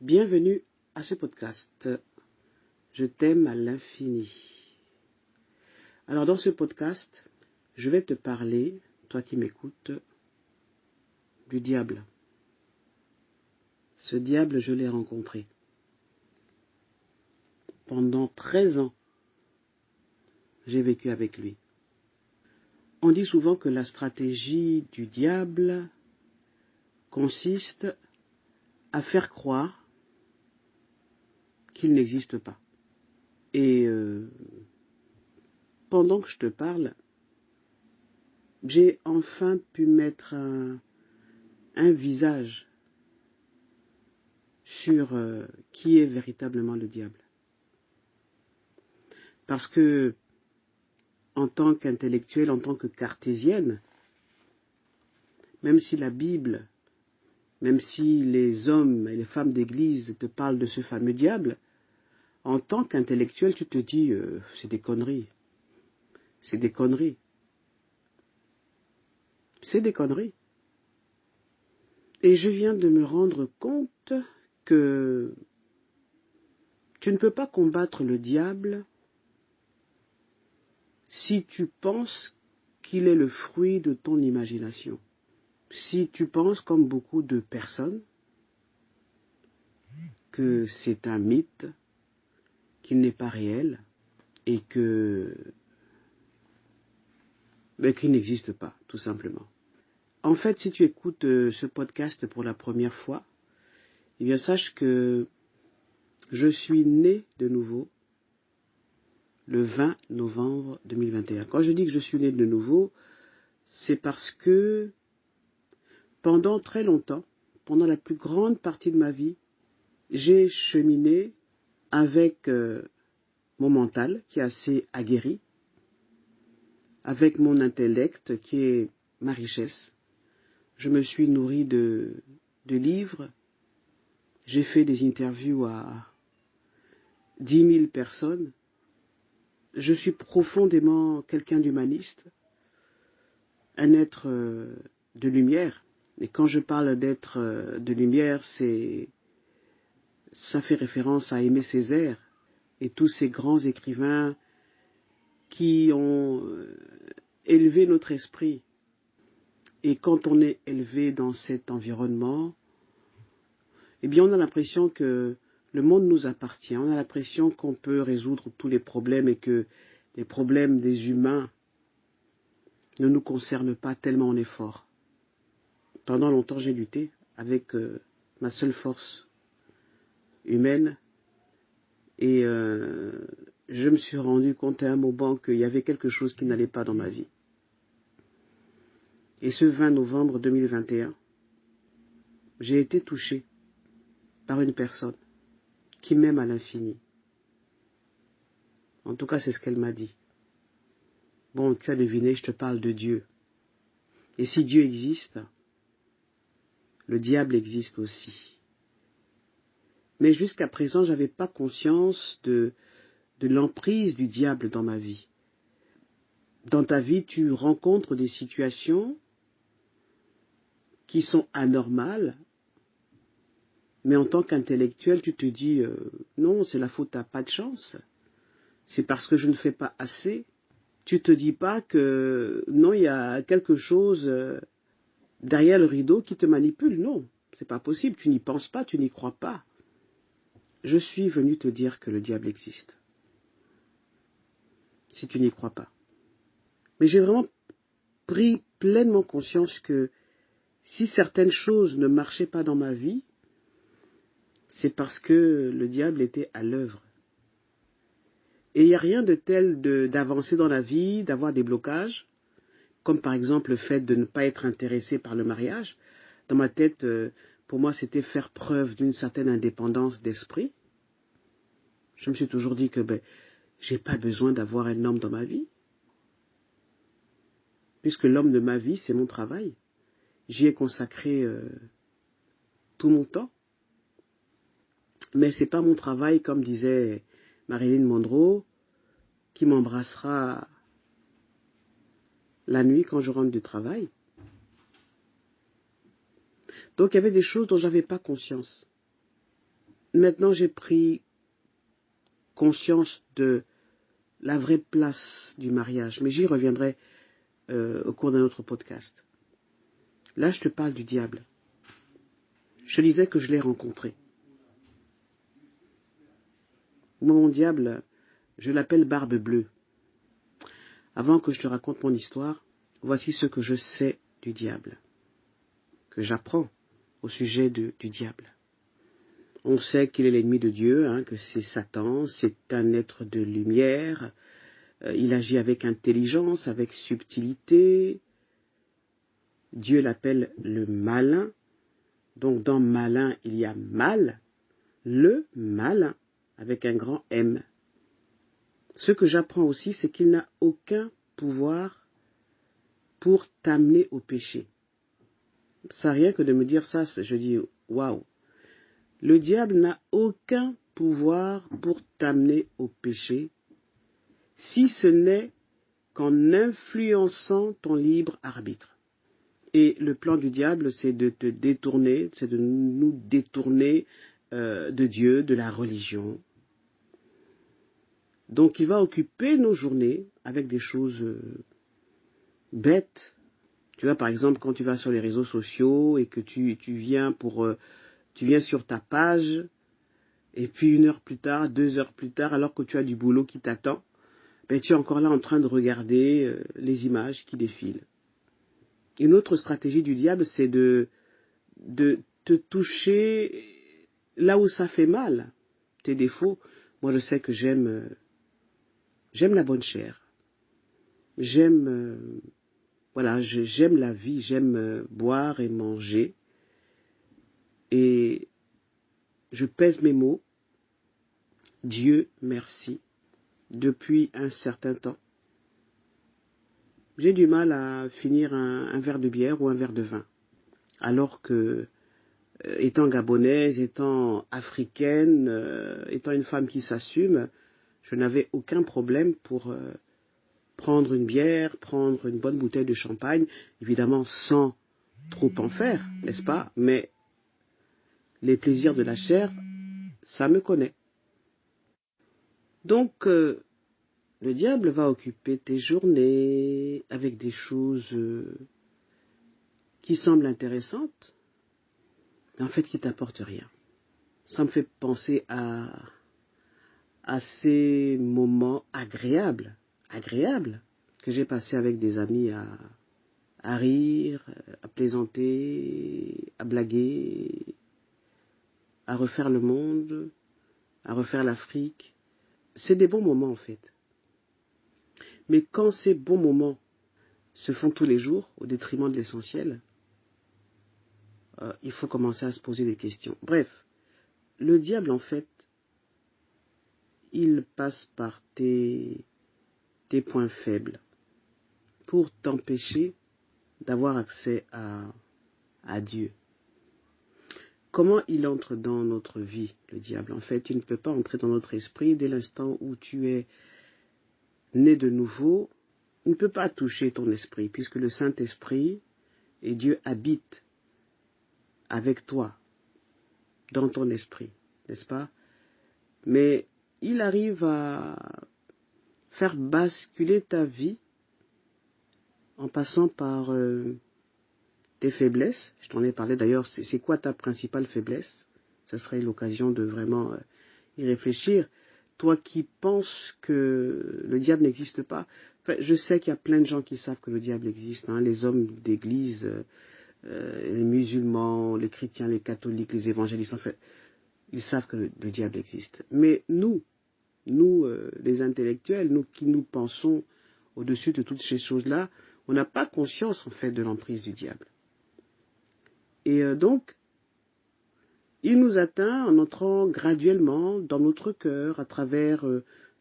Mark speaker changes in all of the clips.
Speaker 1: Bienvenue à ce podcast. Je t'aime à l'infini. Alors dans ce podcast, je vais te parler, toi qui m'écoutes, du diable. Ce diable, je l'ai rencontré. Pendant 13 ans, j'ai vécu avec lui. On dit souvent que la stratégie du diable consiste à faire croire qu'il n'existe pas. Et pendant que je te parle, j'ai enfin pu mettre un visage sur qui est véritablement le diable. Parce que, en tant qu'intellectuelle, en tant que cartésienne, même si la Bible, même si les hommes et les femmes d'église te parlent de ce fameux diable, en tant qu'intellectuel, tu te dis, c'est des conneries. C'est des conneries. C'est des conneries. Et je viens de me rendre compte que tu ne peux pas combattre le diable si tu penses qu'il est le fruit de ton imagination. Si tu penses, comme beaucoup de personnes, que c'est un mythe, qu'il n'est pas réel et qu'il n'existe pas, tout simplement. En fait, si tu écoutes ce podcast pour la première fois, eh bien sache que je suis né de nouveau le 20 novembre 2021. Quand je dis que je suis né de nouveau, c'est parce que pendant très longtemps, pendant la plus grande partie de ma vie, j'ai cheminé avec mon mental qui est assez aguerri, avec mon intellect qui est ma richesse. Je me suis nourri de livres, j'ai fait des interviews à 10 000 personnes. Je suis profondément quelqu'un d'humaniste, un être de lumière. Et quand je parle d'être de lumière, ça fait référence à Aimé Césaire et tous ces grands écrivains qui ont élevé notre esprit. Et quand on est élevé dans cet environnement, eh bien on a l'impression que le monde nous appartient. On a l'impression qu'on peut résoudre tous les problèmes et que les problèmes des humains ne nous concernent pas tellement on est fort. Pendant longtemps, j'ai lutté avec ma seule force humaine et je me suis rendu compte à un moment qu'il y avait quelque chose qui n'allait pas dans ma vie. Et ce 20 novembre 2021, j'ai été touché par une personne qui m'aime à l'infini. En tout cas, c'est ce qu'elle m'a dit. Bon, tu as deviné, je te parle de Dieu. Et si Dieu existe, le diable existe aussi. Mais jusqu'à présent, je n'avais pas conscience de l'emprise du diable dans ma vie. Dans ta vie, tu rencontres des situations qui sont anormales, mais en tant qu'intellectuel, tu te dis non, c'est la faute à pas de chance. C'est parce que je ne fais pas assez. Tu te dis pas que non, il y a quelque chose derrière le rideau qui te manipule. Non, c'est pas possible. Tu n'y penses pas, tu n'y crois pas. Je suis venu te dire que le diable existe. Si tu n'y crois pas. Mais j'ai vraiment pris pleinement conscience que si certaines choses ne marchaient pas dans ma vie, c'est parce que le diable était à l'œuvre. Et il n'y a rien de tel d'avancer dans la vie, d'avoir des blocages, comme par exemple le fait de ne pas être intéressé par le mariage. Dans ma tête, pour moi, c'était faire preuve d'une certaine indépendance d'esprit. Je me suis toujours dit que j'ai pas besoin d'avoir un homme dans ma vie, puisque l'homme de ma vie, c'est mon travail. J'y ai consacré tout mon temps. Mais c'est pas mon travail, comme disait Marilyn Monroe, qui m'embrassera la nuit quand je rentre du travail. Donc il y avait des choses dont j'avais pas conscience. maintenant j'ai pris conscience de la vraie place du mariage, mais j'y reviendrai au cours d'un autre podcast. Là, je te parle du diable. Je te disais que je l'ai rencontré. Mon diable, je l'appelle Barbe Bleue. Avant que je te raconte mon histoire, voici ce que je sais du diable, que j'apprends au sujet du diable. On sait qu'il est l'ennemi de Dieu, que c'est Satan, c'est un être de lumière, il agit avec intelligence, avec subtilité. Dieu l'appelle le malin, donc dans malin il y a mal, le malin, avec un grand M. Ce que j'apprends aussi, c'est qu'il n'a aucun pouvoir pour t'amener au péché. Ça, rien que de me dire ça, je dis waouh. Le diable n'a aucun pouvoir pour t'amener au péché, si ce n'est qu'en influençant ton libre arbitre. Et le plan du diable, c'est de te détourner, c'est de nous détourner de Dieu, de la religion. Donc il va occuper nos journées avec des choses bêtes. Tu vois, par exemple, quand tu vas sur les réseaux sociaux et que tu viens sur ta page, et puis 1 heure plus tard, 2 heures plus tard, alors que tu as du boulot qui t'attend, ben, tu es encore là en train de regarder les images qui défilent. Une autre stratégie du diable, c'est de te toucher là où ça fait mal, tes défauts. Moi, je sais que j'aime la bonne chair. J'aime la vie, j'aime boire et manger. Et je pèse mes mots. Dieu merci. Depuis un certain temps, j'ai du mal à finir un verre de bière ou un verre de vin. Alors que, étant gabonaise, étant africaine, étant une femme qui s'assume, je n'avais aucun problème pour prendre une bière, prendre une bonne bouteille de champagne, évidemment sans trop en faire, n'est-ce pas? Mais les plaisirs de la chair, ça me connaît. Donc, le diable va occuper tes journées avec des choses qui semblent intéressantes, mais en fait qui t'apportent rien. Ça me fait penser à ces moments agréables que j'ai passés avec des amis à rire, à plaisanter, à blaguer, à refaire le monde, à refaire l'Afrique. C'est des bons moments en fait. Mais quand ces bons moments se font tous les jours au détriment de l'essentiel, il faut commencer à se poser des questions. Bref, le diable en fait, il passe par tes points faibles pour t'empêcher d'avoir accès à Dieu. Comment il entre dans notre vie, le diable? En fait, il ne peut pas entrer dans notre esprit dès l'instant où tu es né de nouveau. Il ne peut pas toucher ton esprit, puisque le Saint-Esprit et Dieu habitent avec toi, dans ton esprit, n'est-ce pas? Mais il arrive à faire basculer ta vie en passant par tes faiblesses. Je t'en ai parlé d'ailleurs, c'est quoi ta principale faiblesse? Ce serait l'occasion de vraiment y réfléchir. Toi qui penses que le diable n'existe pas, enfin, je sais qu'il y a plein de gens qui savent que le diable existe, les hommes d'église, les musulmans, les chrétiens, les catholiques, les évangélistes, en fait, ils savent que le diable existe. Mais nous, les intellectuels, nous qui nous pensons au-dessus de toutes ces choses-là, on n'a pas conscience en fait de l'emprise du diable. Et donc, il nous atteint en entrant graduellement dans notre cœur, à travers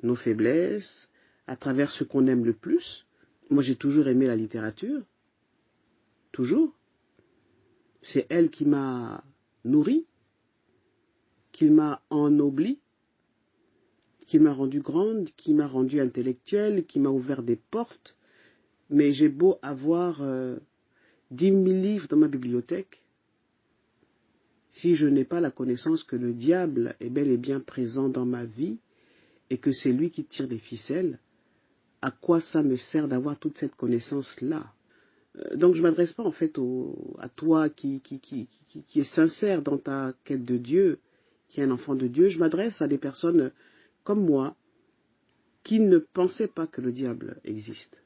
Speaker 1: nos faiblesses, à travers ce qu'on aime le plus. Moi, j'ai toujours aimé la littérature, toujours. C'est elle qui m'a nourri, qui m'a ennobli, qui m'a rendu grande, qui m'a rendu intellectuelle, qui m'a ouvert des portes. Mais j'ai beau avoir 10 000 livres dans ma bibliothèque, si je n'ai pas la connaissance que le diable est bel et bien présent dans ma vie et que c'est lui qui tire les ficelles, à quoi ça me sert d'avoir toute cette connaissance-là? Donc je ne m'adresse pas en fait à toi qui est sincère dans ta quête de Dieu, qui est un enfant de Dieu. Je m'adresse à des personnes comme moi qui ne pensaient pas que le diable existe.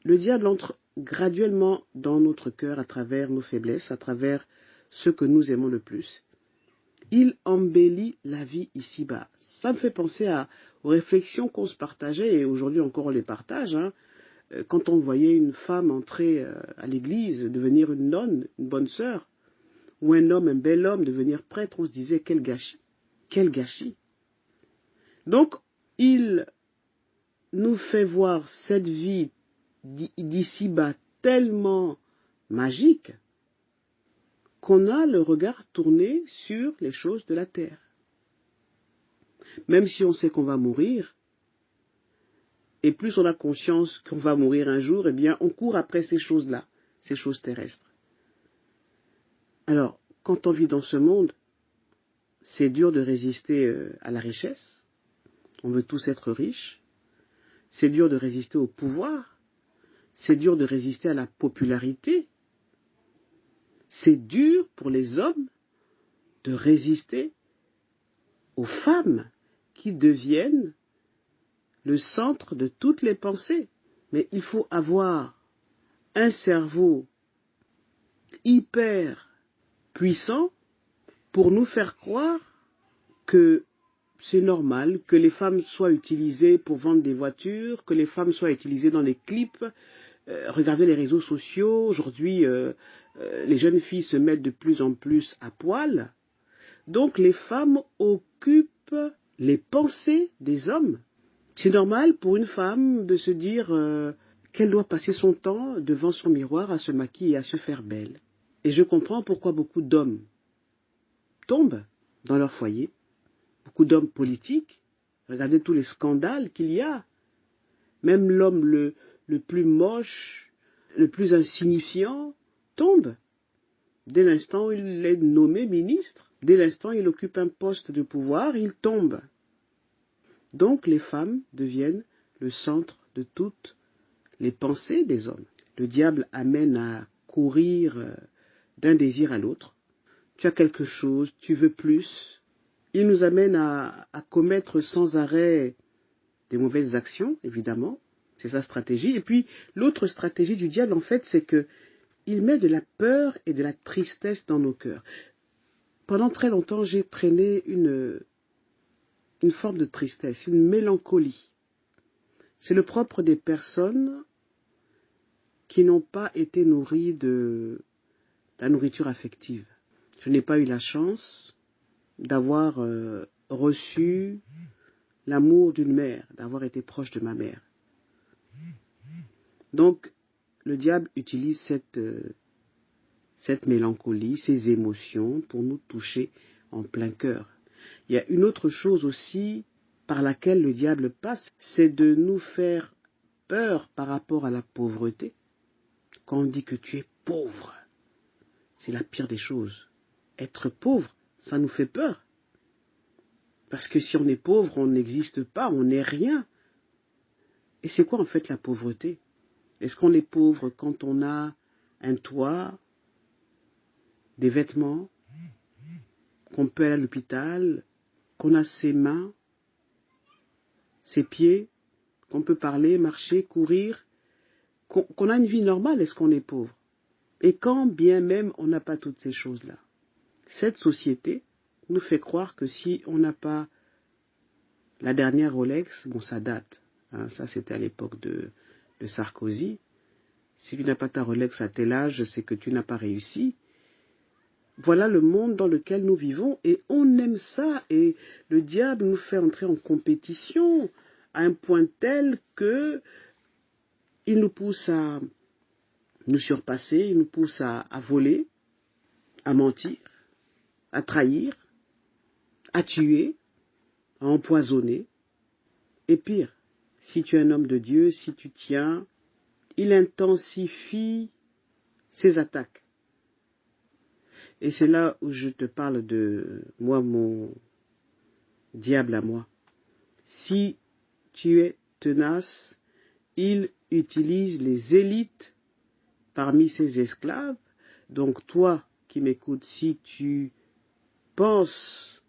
Speaker 1: Le diable entre graduellement dans notre cœur à travers nos faiblesses, à travers ce que nous aimons le plus. Il embellit la vie ici-bas. Ça me fait penser aux réflexions qu'on se partageait, et aujourd'hui encore on les partage. Quand on voyait une femme entrer à l'église, devenir une nonne, une bonne sœur, ou un homme, un bel homme, devenir prêtre, on se disait quel gâchis, quel gâchis. Donc, il nous fait voir cette vie d'ici-bas tellement magique qu'on a le regard tourné sur les choses de la terre. Même si on sait qu'on va mourir, et plus on a conscience qu'on va mourir un jour, eh bien on court après ces choses-là, ces choses terrestres. Alors, quand on vit dans ce monde, c'est dur de résister à la richesse. On veut tous être riches. C'est dur de résister au pouvoir. C'est dur de résister à la popularité. C'est dur pour les hommes de résister aux femmes qui deviennent le centre de toutes les pensées. Mais il faut avoir un cerveau hyper puissant pour nous faire croire que c'est normal que les femmes soient utilisées pour vendre des voitures, que les femmes soient utilisées dans les clips. Regardez les réseaux sociaux, aujourd'hui les jeunes filles se mettent de plus en plus à poil. Donc les femmes occupent les pensées des hommes. C'est normal pour une femme de se dire qu'elle doit passer son temps devant son miroir à se maquiller et à se faire belle. Et je comprends pourquoi beaucoup d'hommes tombent dans leur foyer, beaucoup d'hommes politiques. Regardez tous les scandales qu'il y a. Même l'homme le plus moche, le plus insignifiant, tombe. Dès l'instant où il est nommé ministre, dès l'instant où il occupe un poste de pouvoir, il tombe. Donc les femmes deviennent le centre de toutes les pensées des hommes. Le diable amène à courir d'un désir à l'autre. Tu as quelque chose, tu veux plus. Il nous amène à commettre sans arrêt des mauvaises actions, évidemment. C'est sa stratégie. Et puis l'autre stratégie du diable, en fait, c'est que il met de la peur et de la tristesse dans nos cœurs. Pendant très longtemps, j'ai traîné une forme de tristesse, une mélancolie. C'est le propre des personnes qui n'ont pas été nourries de la nourriture affective. Je n'ai pas eu la chance d'avoir reçu l'amour d'une mère, d'avoir été proche de ma mère. Donc, le diable utilise cette mélancolie, ces émotions pour nous toucher en plein cœur. Il y a une autre chose aussi par laquelle le diable passe, c'est de nous faire peur par rapport à la pauvreté. Quand on dit que tu es pauvre, c'est la pire des choses. Être pauvre, ça nous fait peur. Parce que si on est pauvre, on n'existe pas, on n'est rien. Et c'est quoi en fait la pauvreté? Est-ce qu'on est pauvre quand on a un toit, des vêtements, qu'on peut aller à l'hôpital, qu'on a ses mains, ses pieds, qu'on peut parler, marcher, courir, qu'on a une vie normale? Est-ce qu'on est pauvre? Et quand bien même on n'a pas toutes ces choses-là, cette société nous fait croire que si on n'a pas la dernière Rolex, bon ça date, ça c'était à l'époque de Sarkozy, si tu n'as pas ta Rolex à tel âge, c'est que tu n'as pas réussi. Voilà le monde dans lequel nous vivons et on aime ça, et le diable nous fait entrer en compétition à un point tel que il nous pousse à nous surpasser, il nous pousse à voler, à mentir, à trahir, à tuer, à empoisonner. Et pire, si tu es un homme de Dieu, si tu tiens, il intensifie ses attaques. Et c'est là où je te parle de moi, mon diable à moi. Si tu es tenace, il utilise les élites parmi ses esclaves. Donc toi qui m'écoutes, si tu penses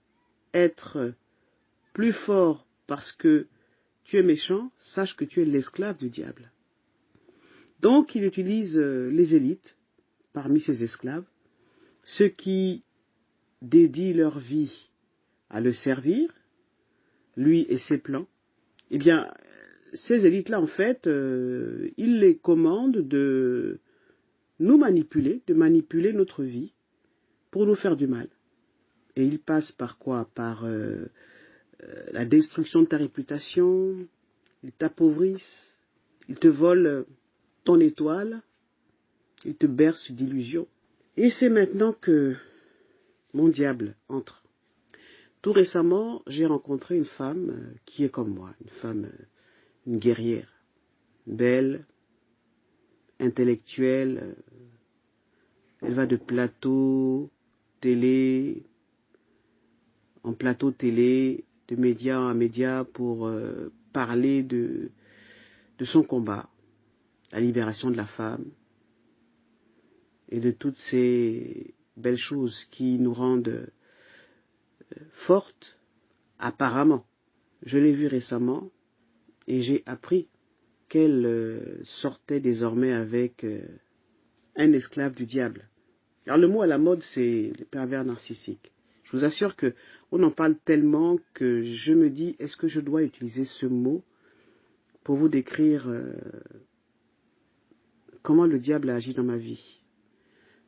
Speaker 1: être plus fort parce que tu es méchant, sache que tu es l'esclave du diable. Donc il utilise les élites parmi ses esclaves, ceux qui dédient leur vie à le servir, lui et ses plans. Eh bien, ces élites-là, en fait, il les commande de nous manipuler, de manipuler notre vie pour nous faire du mal. Et il passe par quoi? Par la destruction de ta réputation, ils t'appauvrissent, ils te volent ton étoile, ils te bercent d'illusions. Et c'est maintenant que mon diable entre. Tout récemment, j'ai rencontré une femme qui est comme moi, une femme, une guerrière, belle, intellectuelle. Elle va de plateau télé en plateau télé, de média en média pour parler de son combat, la libération de la femme et de toutes ces belles choses qui nous rendent fortes, apparemment. Je l'ai vue récemment et j'ai appris qu'elle sortait désormais avec un esclave du diable. Alors le mot à la mode, c'est le pervers narcissique. Je vous assure que on en parle tellement que je me dis, est-ce que je dois utiliser ce mot pour vous décrire comment le diable a agi dans ma vie?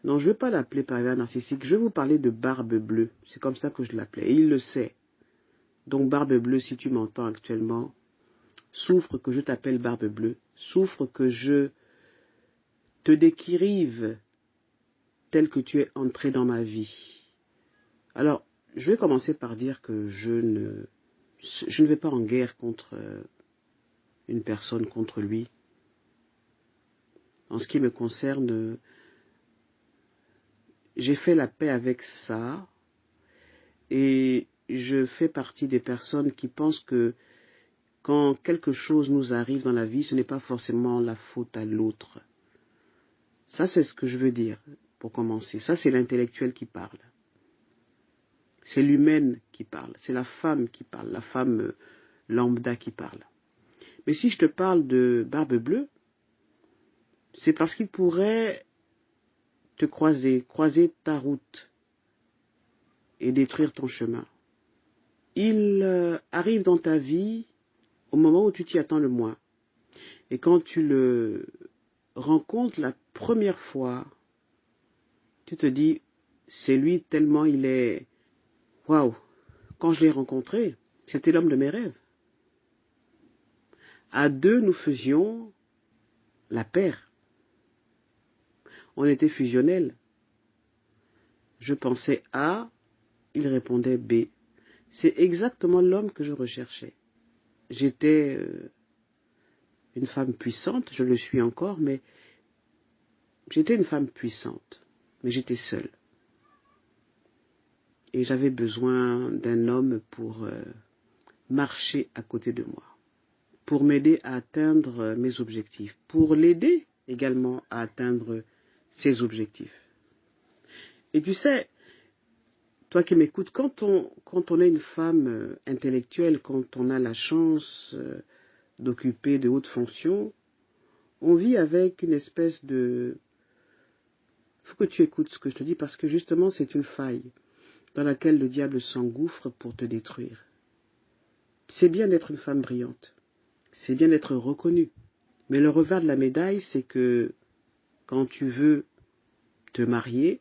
Speaker 1: Non, je ne vais pas l'appeler pervers narcissique, je vais vous parler de Barbe Bleue. C'est comme ça que je l'appelais, et il le sait. Donc Barbe Bleue, si tu m'entends actuellement, souffre que je t'appelle Barbe Bleue, souffre que je te décrive tel que tu es entré dans ma vie. Alors, je vais commencer par dire que je ne vais pas en guerre contre une personne, contre lui. En ce qui me concerne, j'ai fait la paix avec ça et je fais partie des personnes qui pensent que quand quelque chose nous arrive dans la vie, ce n'est pas forcément la faute à l'autre. Ça, c'est ce que je veux dire pour commencer. Ça, c'est l'intellectuel qui parle. C'est l'humaine qui parle. C'est la femme qui parle, la femme lambda qui parle. Mais si je te parle de Barbe Bleue, c'est parce qu'il pourrait te croiser ta route et détruire ton chemin. Il arrive dans ta vie au moment où tu t'y attends le moins. Et quand tu le rencontres la première fois, tu te dis, c'est lui tellement il est... Waouh! Quand je l'ai rencontré, c'était l'homme de mes rêves. À deux, nous faisions la paire. On était fusionnels. Je pensais A, il répondait B. C'est exactement l'homme que je recherchais. J'étais une femme puissante, je le suis encore, mais j'étais une femme puissante, mais j'étais seule. Et j'avais besoin d'un homme pour marcher à côté de moi, pour m'aider à atteindre mes objectifs, pour l'aider également à atteindre ses objectifs. Et tu sais, toi qui m'écoutes, quand on est une femme intellectuelle, quand on a la chance d'occuper de hautes fonctions, on vit avec une espèce de... Il faut que tu écoutes ce que je te dis parce que justement c'est une faille dans laquelle le diable s'engouffre pour te détruire. C'est bien d'être une femme brillante, c'est bien d'être reconnue, mais le revers de la médaille, c'est que quand tu veux te marier,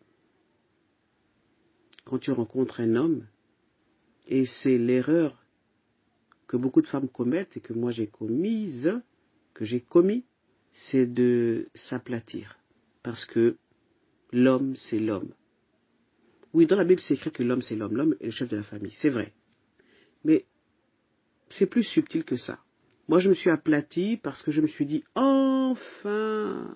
Speaker 1: quand tu rencontres un homme, et c'est l'erreur que beaucoup de femmes commettent et que moi j'ai commis, c'est de s'aplatir. Parce que l'homme, c'est l'homme. Oui, dans la Bible, c'est écrit que l'homme, c'est l'homme. L'homme est le chef de la famille, c'est vrai. Mais c'est plus subtil que ça. Moi, je me suis aplatie parce que je me suis dit, enfin,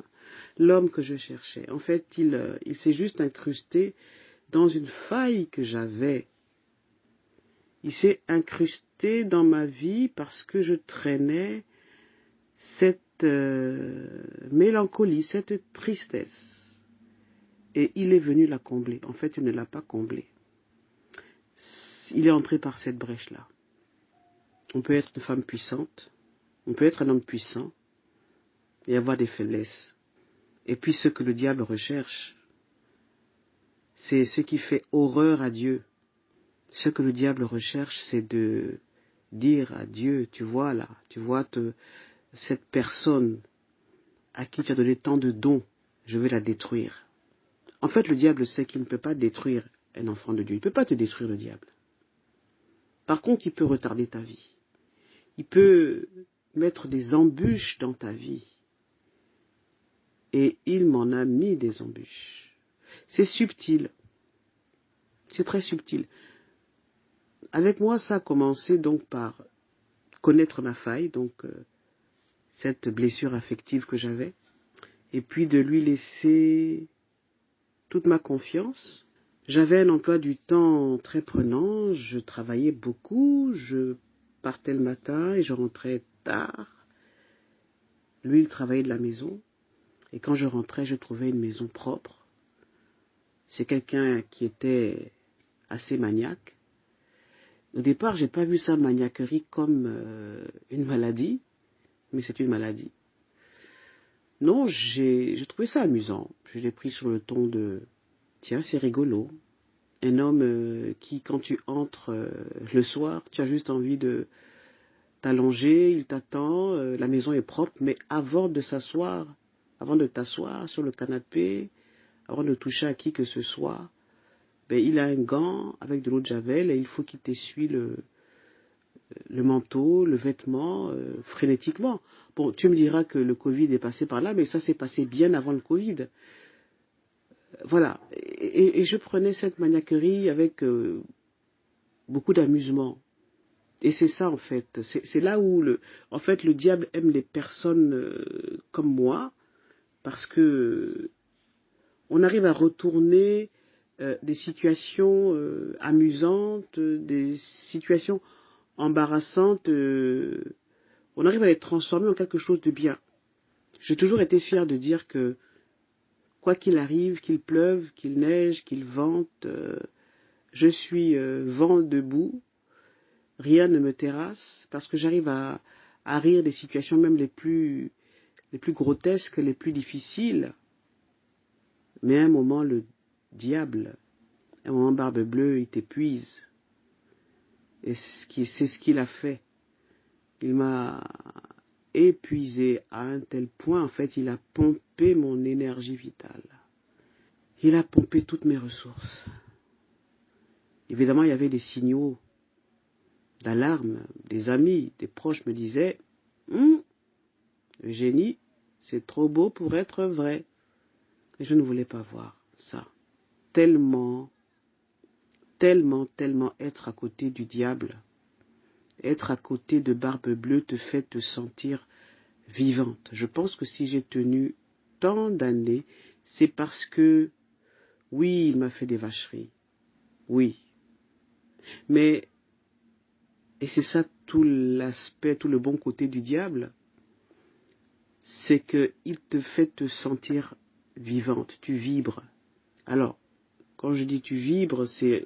Speaker 1: l'homme que je cherchais. En fait, il s'est juste incrusté dans une faille que j'avais. Il s'est incrusté dans ma vie parce que je traînais cette mélancolie, cette tristesse. Et il est venu la combler. En fait, il ne l'a pas comblée. Il est entré par cette brèche-là. On peut être une femme puissante, on peut être un homme puissant et avoir des faiblesses. Et puis ce que le diable recherche, c'est ce qui fait horreur à Dieu. Ce que le diable recherche, c'est de dire à Dieu, tu vois là, tu vois cette personne à qui tu as donné tant de dons, je vais la détruire. En fait, le diable sait qu'il ne peut pas détruire un enfant de Dieu. Il ne peut pas te détruire, le diable. Par contre, il peut retarder ta vie. Il peut mettre des embûches dans ta vie. Et il m'en a mis des embûches. C'est subtil. C'est très subtil. Avec moi, ça a commencé donc par connaître ma faille, donc cette blessure affective que j'avais, et puis de lui laisser toute ma confiance. J'avais un emploi du temps très prenant, je travaillais beaucoup, je partais le matin et je rentrais tard. Lui, il travaillait de la maison, et quand je rentrais, je trouvais une maison propre. C'est quelqu'un qui était assez maniaque. Au départ, j'ai pas vu sa maniaquerie comme une maladie, mais c'est une maladie. Non, j'ai trouvé ça amusant. Je l'ai pris sur le ton de tiens, c'est rigolo. Un homme qui, quand tu entres le soir, tu as juste envie de t'allonger, il t'attend, la maison est propre, mais avant de t'asseoir sur le canapé, avant de toucher à qui que ce soit, ben, il a un gant avec de l'eau de javel et il faut qu'il t'essuie le manteau, le vêtement, frénétiquement. Bon, tu me diras que le Covid est passé par là, mais ça s'est passé bien avant le Covid. Voilà. Et je prenais cette maniaquerie avec beaucoup d'amusement. Et c'est ça, en fait. C'est là où, en fait, le diable aime les personnes comme moi, parce que on arrive à retourner des situations amusantes, des situations embarrassantes, on arrive à les transformer en quelque chose de bien. J'ai toujours été fier de dire que, quoi qu'il arrive, qu'il pleuve, qu'il neige, qu'il vente, je suis vent debout, rien ne me terrasse, parce que j'arrive à rire des situations même les plus grotesques, les plus difficiles. Mais à un moment, le diable, à un moment, Barbe Bleue, il t'épuise. Et c'est ce qu'il a fait. Il m'a épuisé à un tel point, en fait, il a pompé mon énergie vitale. Il a pompé toutes mes ressources. Évidemment, il y avait des signaux d'alarme. Des amis, des proches me disaient Eugénie, c'est trop beau pour être vrai. Et je ne voulais pas voir ça. Tellement être à côté du diable, être à côté de Barbe Bleue te fait te sentir vivante. Je pense que si j'ai tenu tant d'années, c'est parce que, oui, il m'a fait des vacheries. Oui. Mais, et c'est ça tout l'aspect, tout le bon côté du diable, c'est qu'il te fait te sentir vivante, tu vibres. Alors, quand je dis tu vibres, c'est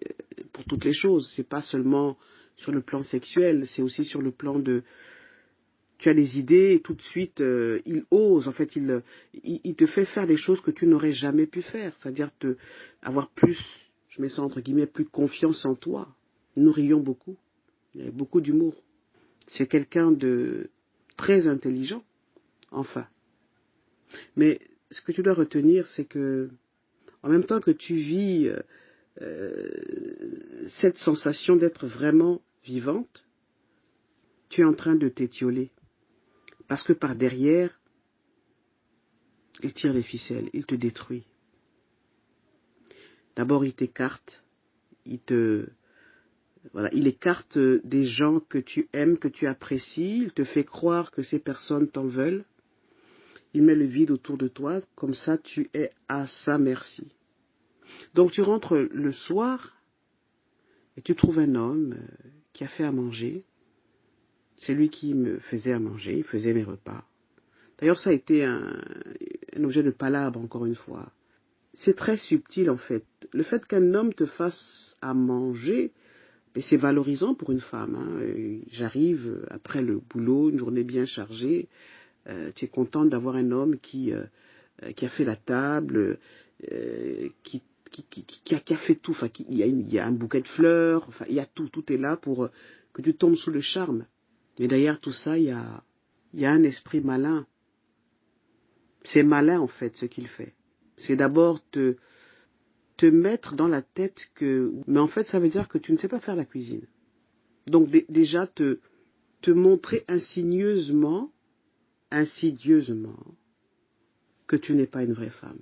Speaker 1: pour toutes les choses, c'est pas seulement sur le plan sexuel, c'est aussi sur le plan de... Tu as des idées et tout de suite, il ose, en fait, il te fait faire des choses que tu n'aurais jamais pu faire, c'est-à-dire avoir plus, je mets ça entre guillemets, plus confiance en toi. Nous rions beaucoup, il y a beaucoup d'humour. C'est quelqu'un de très intelligent, enfin. Mais ce que tu dois retenir, c'est que en même temps que tu vis cette sensation d'être vraiment vivante, tu es en train de t'étioler. Parce que par derrière, il tire les ficelles, il te détruit. D'abord, il t'écarte, il écarte des gens que tu aimes, que tu apprécies, il te fait croire que ces personnes t'en veulent. Il met le vide autour de toi, comme ça tu es à sa merci. Donc tu rentres le soir et tu trouves un homme qui a fait à manger. C'est lui qui me faisait à manger, il faisait mes repas. D'ailleurs, ça a été un objet de palabre, encore une fois. C'est très subtil, en fait. Le fait qu'un homme te fasse à manger, c'est valorisant pour une femme. Hein. J'arrive après le boulot, une journée bien chargée. Tu es contente d'avoir un homme qui a fait la table, qui a fait tout. Enfin, il y a un bouquet de fleurs, enfin, il y a tout. Tout est là pour que tu tombes sous le charme. Mais derrière tout ça, il y a un esprit malin. C'est malin, en fait, ce qu'il fait. C'est d'abord te mettre dans la tête que... Mais en fait, ça veut dire que tu ne sais pas faire la cuisine. Donc déjà, te montrer insidieusement, que tu n'es pas une vraie femme.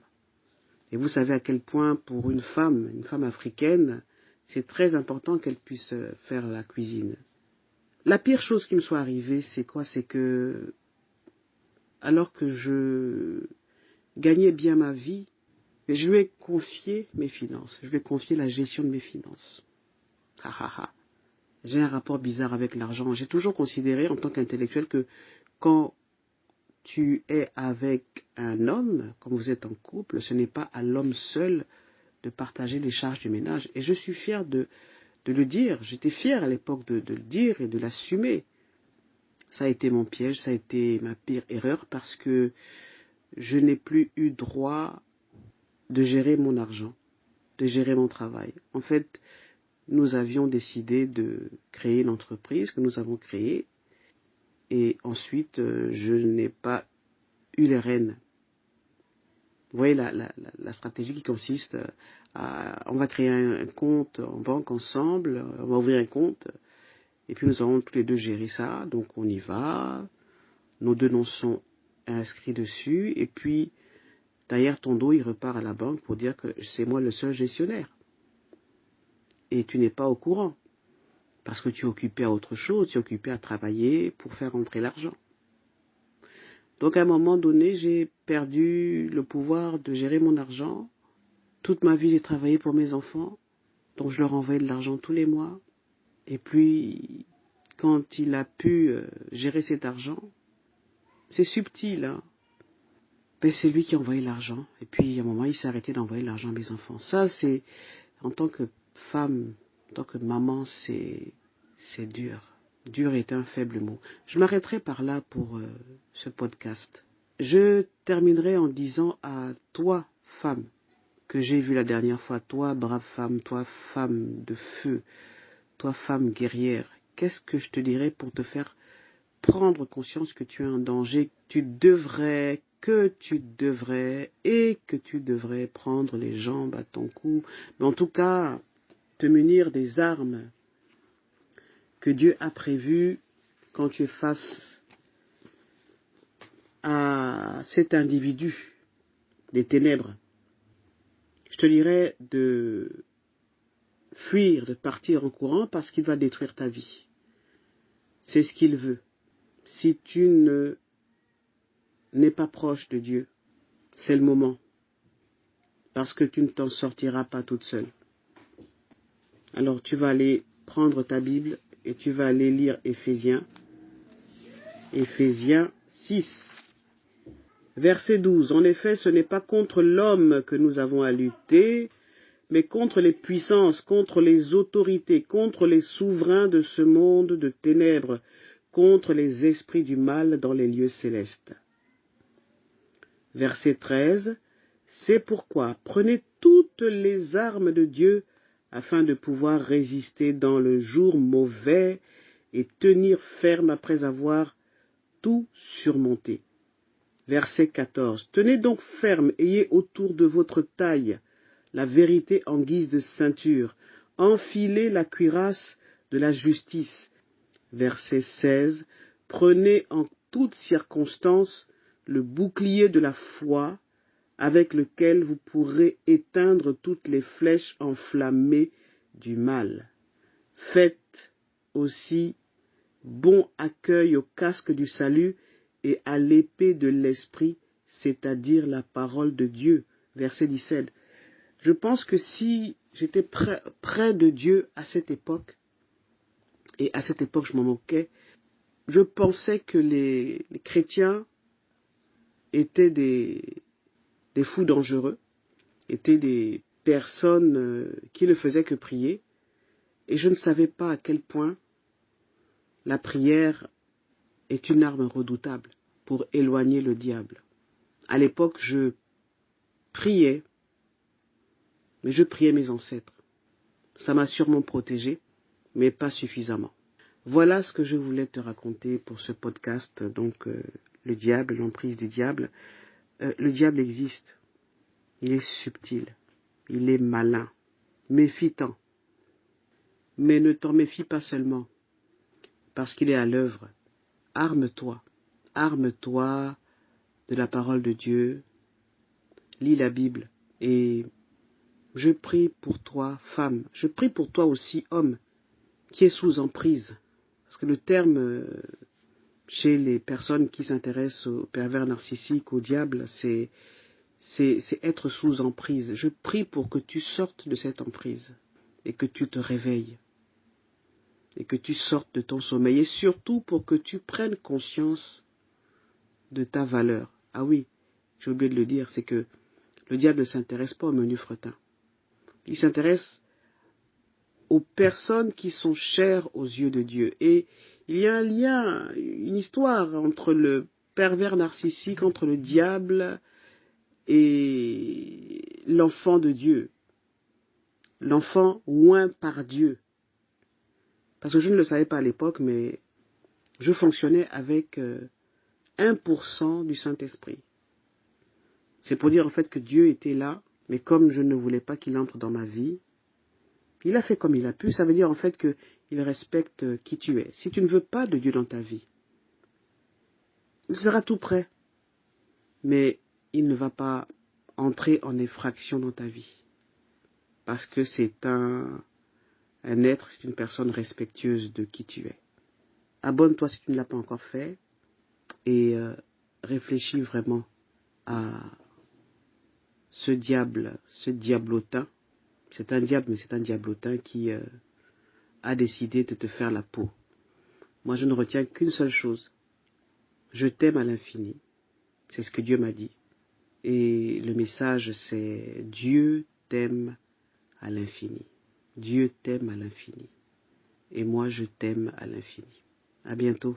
Speaker 1: Et vous savez à quel point, pour une femme africaine, c'est très important qu'elle puisse faire la cuisine. La pire chose qui me soit arrivée, c'est quoi? C'est que, alors que je gagnais bien ma vie, je lui ai confié mes finances. Je lui ai confié la gestion de mes finances. J'ai un rapport bizarre avec l'argent. J'ai toujours considéré, en tant qu'intellectuel, que quand tu es avec un homme, quand vous êtes en couple, ce n'est pas à l'homme seul de partager les charges du ménage. Et je suis fier de le dire. J'étais fier à l'époque de le dire et de l'assumer. Ça a été mon piège, ça a été ma pire erreur parce que je n'ai plus eu droit de gérer mon argent, de gérer mon travail. En fait, nous avions décidé de créer une entreprise que nous avons créée et ensuite je n'ai pas eu les rênes. Vous voyez la stratégie qui consiste on va créer un compte en banque ensemble, on va ouvrir un compte et puis nous allons tous les deux gérer ça, donc on y va, nos deux noms sont inscrits dessus et puis derrière ton dos il repart à la banque pour dire que c'est moi le seul gestionnaire. Et tu n'es pas au courant, parce que tu es occupé à autre chose, tu es occupé à travailler pour faire rentrer l'argent. Donc à un moment donné, j'ai perdu le pouvoir de gérer mon argent. Toute ma vie, j'ai travaillé pour mes enfants, donc je leur envoyais de l'argent tous les mois. Et puis, quand il a pu gérer cet argent, c'est subtil, hein. Ben, c'est lui qui envoyait l'argent. Et puis, à un moment, il s'est arrêté d'envoyer l'argent à mes enfants. Ça, c'est, en tant que femme, en tant que maman, c'est dur. Dur est un faible mot. Je m'arrêterai par là pour ce podcast. Je terminerai en disant à toi, femme, que j'ai vue la dernière fois, toi, brave femme, toi, femme de feu, toi, femme guerrière, qu'est-ce que je te dirais pour te faire prendre conscience que tu es en danger, que tu devrais prendre les jambes à ton cou, mais en tout cas, te munir des armes que Dieu a prévues quand tu es face à cet individu des ténèbres. Je te dirais de fuir, de partir en courant parce qu'il va détruire ta vie. C'est ce qu'il veut. Si tu n'es pas proche de Dieu, c'est le moment. Parce que tu ne t'en sortiras pas toute seule. Alors tu vas aller prendre ta Bible et tu vas aller lire Éphésiens 6. Verset 12. En effet, ce n'est pas contre l'homme que nous avons à lutter, mais contre les puissances, contre les autorités, contre les souverains de ce monde de ténèbres, contre les esprits du mal dans les lieux célestes. Verset 13. C'est pourquoi prenez toutes les armes de Dieu afin de pouvoir résister dans le jour mauvais et tenir ferme après avoir tout surmonté. Verset 14. Tenez donc ferme, ayez autour de votre taille la vérité en guise de ceinture, enfilez la cuirasse de la justice. Verset 16. Prenez en toutes circonstances le bouclier de la foi, avec lequel vous pourrez éteindre toutes les flèches enflammées du mal. Faites aussi bon accueil au casque du salut et à l'épée de l'esprit, c'est-à-dire la parole de Dieu. Verset 17. Je pense que si j'étais près de Dieu à cette époque, et à cette époque je m'en moquais, je pensais que les chrétiens étaient des fous dangereux, étaient des personnes qui ne faisaient que prier, et je ne savais pas à quel point la prière est une arme redoutable pour éloigner le diable. À l'époque, je priais, mais je priais mes ancêtres. Ça m'a sûrement protégé, mais pas suffisamment. Voilà ce que je voulais te raconter pour ce podcast, donc le diable, l'emprise du diable. Le diable existe, il est subtil, il est malin, méfiant. Mais ne t'en méfie pas seulement, parce qu'il est à l'œuvre. Arme-toi, arme-toi de la parole de Dieu, lis la Bible, et je prie pour toi, femme, je prie pour toi aussi, homme, qui est sous emprise. Parce que le terme, chez les personnes qui s'intéressent aux pervers narcissiques, au diable, c'est être sous emprise. Je prie pour que tu sortes de cette emprise et que tu te réveilles et que tu sortes de ton sommeil et surtout pour que tu prennes conscience de ta valeur. Ah oui, j'ai oublié de le dire, c'est que le diable ne s'intéresse pas aux menus fretins. Il s'intéresse aux personnes qui sont chères aux yeux de Dieu. Et il y a un lien, une histoire entre le pervers narcissique, entre le diable et l'enfant de Dieu. L'enfant oint par Dieu. Parce que je ne le savais pas à l'époque, mais je fonctionnais avec 1% du Saint-Esprit. C'est pour dire en fait que Dieu était là, mais comme je ne voulais pas qu'il entre dans ma vie, il a fait comme il a pu. Ça veut dire en fait qu'il respecte qui tu es. Si tu ne veux pas de Dieu dans ta vie, il sera tout prêt, mais il ne va pas entrer en effraction dans ta vie. Parce que c'est un être, c'est une personne respectueuse de qui tu es. Abonne-toi si tu ne l'as pas encore fait et réfléchis vraiment à ce diable, ce diablotin. C'est un diable, mais c'est un diablotin qui a décidé de te faire la peau. Moi, je ne retiens qu'une seule chose. Je t'aime à l'infini. C'est ce que Dieu m'a dit. Et le message, c'est Dieu t'aime à l'infini. Dieu t'aime à l'infini. Et moi, je t'aime à l'infini. À bientôt.